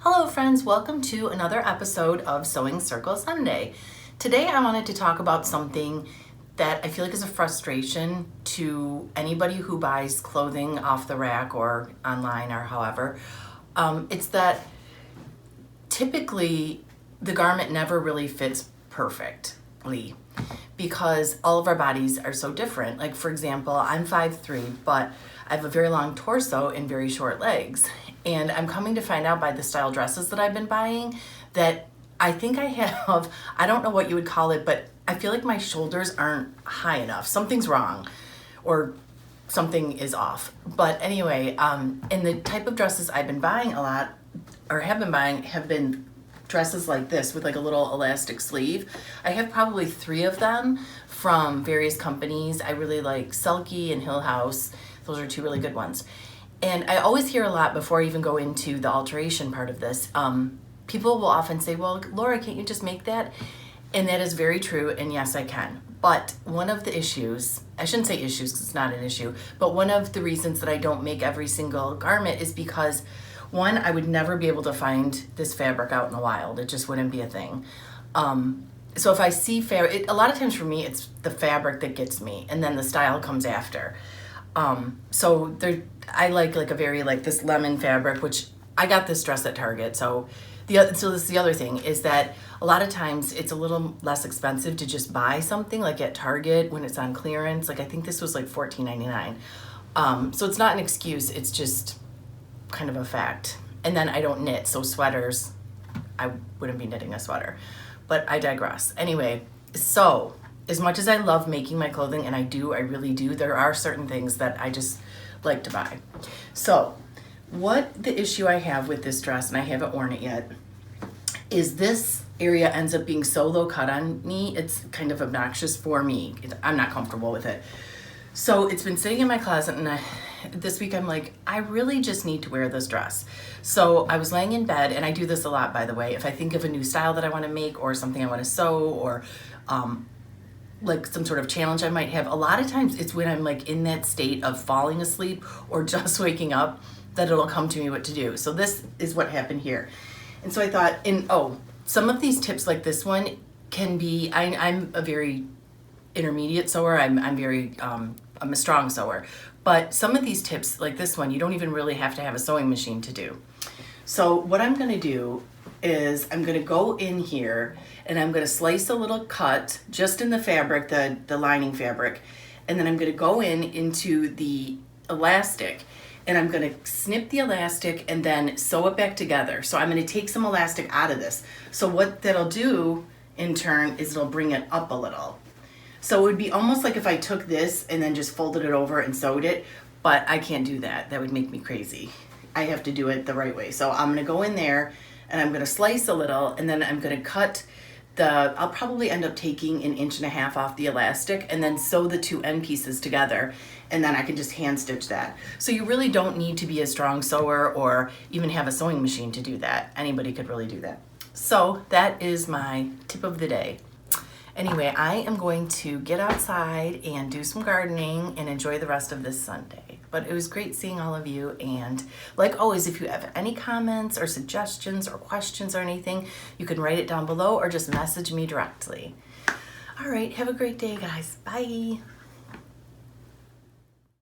Hello friends, welcome to another episode of Sewing Circle Sunday. Today I wanted to talk about something that I feel like is a frustration to anybody who buys clothing off the rack or online or however. It's that typically the garment never really fits perfectly because all of our bodies are so different. Like for example, I'm 5'3", but I have a very long torso and very short legs. And I'm coming to find out by the style dresses that I've been buying that I think I have, I don't know what you would call it, but I feel like my shoulders aren't high enough. Something's wrong or something is off. But anyway, and the type of dresses I've been buying a lot or have been buying have been dresses like this with like a little elastic sleeve. I have probably 3 of them from various companies. I really like Selkie and Hill House. Those are 2 really good ones. And I always hear a lot before I even go into the alteration part of this. People will often say, well, Laura, can't you just make that? And that is very true, and yes, I can. But one of the issues, I shouldn't say issues because it's not an issue, but one of the reasons that I don't make every single garment is because, one, I would never be able to find this fabric out in the wild. It just wouldn't be a thing. So if I see fabric, a lot of times for me, it's the fabric that gets me, and then the style comes after. So I like a very like this lemon fabric, which I got this dress at Target. So this is the other thing is that a lot of times it's a little less expensive to just buy something like at Target when it's on clearance. Like I think this was like $14.99. So it's not an excuse. It's just kind of a fact. And then I don't knit, so sweaters, I wouldn't be knitting a sweater, but I digress. Anyway, so as much as I love making my clothing, and I really do, there are certain things that I just like to buy. So what the issue I have with this dress, and I haven't worn it yet, is this area ends up being so low cut on me, it's kind of obnoxious for me. I'm not comfortable with it. So it's been sitting in my closet, and this week I'm like, I really just need to wear this dress. So I was laying in bed, and I do this a lot, by the way. If I think of a new style that I want to make or something I want to sew or like some sort of challenge I might have, a lot of times it's when I'm like in that state of falling asleep or just waking up that it'll come to me what to do. So this is what happened here. And so I thought, some of these tips like this one can be, I'm a very intermediate sewer. I'm a strong sewer. But some of these tips like this one, you don't even really have to have a sewing machine to do. So what I'm gonna do is I'm gonna go in here and I'm gonna slice a little cut just in the fabric, the lining fabric, and then I'm gonna go into the elastic and I'm gonna snip the elastic and then sew it back together. So I'm gonna take some elastic out of this. So what that'll do in turn is it'll bring it up a little. So it would be almost like if I took this and then just folded it over and sewed it, but I can't do that. That would make me crazy. I have to do it the right way. So I'm gonna go in there and I'm gonna slice a little and then I'm gonna cut I'll probably end up taking 1.5 inches off the elastic and then sew the 2 end pieces together, and then I can just hand stitch that. So you really don't need to be a strong sewer or even have a sewing machine to do that. Anybody could really do that. So that is my tip of the day. Anyway, I am going to get outside and do some gardening and enjoy the rest of this Sunday. But it was great seeing all of you, and like always, if you have any comments or suggestions or questions or anything, you can write it down below or just message me directly. All right, have a great day, guys. Bye.